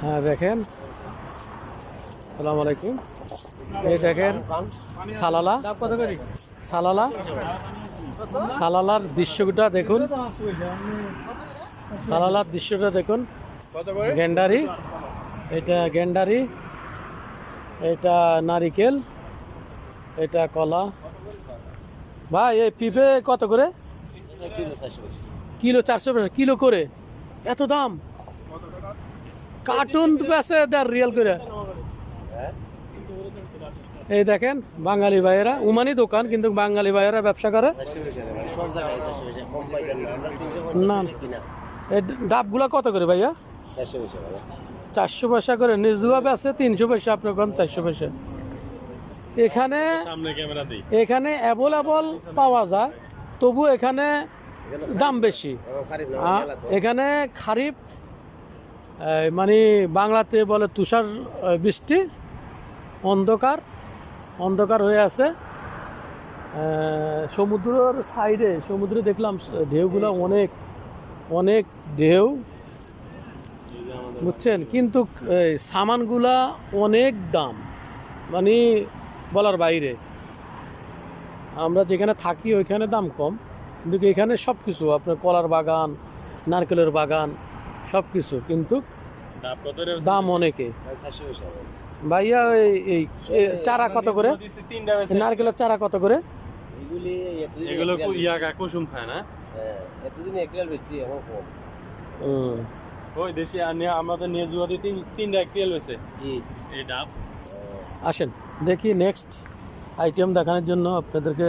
হ্যাঁ দেখেন, সালাম আলাইকুম। এই দেখেন সালালা, সালালা, সালালার দৃশ্যটা দেখুন, সালালার দৃশ্যটা দেখুন। গেন্ডারি, এটা গেন্ডারি, এটা নারিকেল, এটা কলা। ভাই এই পিঁপে কত করে? কিলো 400 টাকা কিলো করে, এত দাম? কার্টুন বেচে দেড় রিয়াল করে। এই দেখেন বাঙালি ভাইয়েরা, উমানি দোকান কিন্তু বাঙালি ভাইয়েরা ব্যবসা করে। না এই ডাবগুলা কত করে ভাইয়া? 400 পয়সা করে। নিজুয়া বেচে 300 পয়সা, আপনার কোন 400 পয়সা। এখানে এখানে অ্যাভেলেবল পাওয়া যায়, তবু এখানে দাম বেশি। এখানে খারিফ, মানে বাংলাতে বলে তুষার বৃষ্টি, অন্ধকার অন্ধকার হয়ে আছে। সমুদ্রের সাইডে, সমুদ্রে দেখলাম ঢেউগুলো অনেক অনেক ঢেউ, বুঝছেন, কিন্তু সামানগুলা অনেক দাম, মানে বলার বাইরে। আমরা যেখানে থাকি ওইখানে দাম কম, কিন্তু এখানে সব কিছু, আপনার কলার বাগান, নারকেলের বাগান, সব কিছু, কিন্তু দাম অনেকে। ভাইয়া এই চারা কত করে? নারকেলের চারা কত করে? এগুলো কুসুম খায় না, এতদিন একরিয়াল বেচছি, এখন কম। ওই দেশি আমাদের নেজুয়াতে 3টা একরিয়াল বেচে এই ডাব। আসেন দেখি নেক্সট আইটেম দেখানোর জন্য আপনাদেরকে।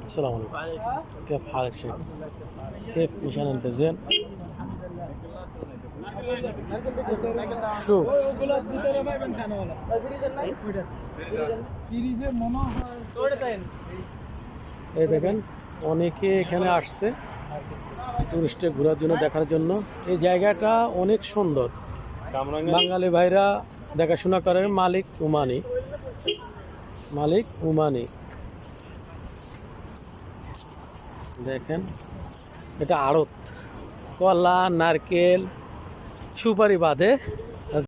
السلام عليكم، كيف حالك شيخ؟ كيف مشان انت زين؟ شوف এই দেখেন অনেকে এখানে আসছে টুরিস্টে ঘোরার জন্য, দেখার জন্য। এই জায়গাটা অনেক সুন্দর, বাঙালি ভাইরা দেখাশোনা করে। মালিক উমানি, মালিক উমানি। দেখেন এটা আড়ত, কলা, নারকেল, সুপারি বাদে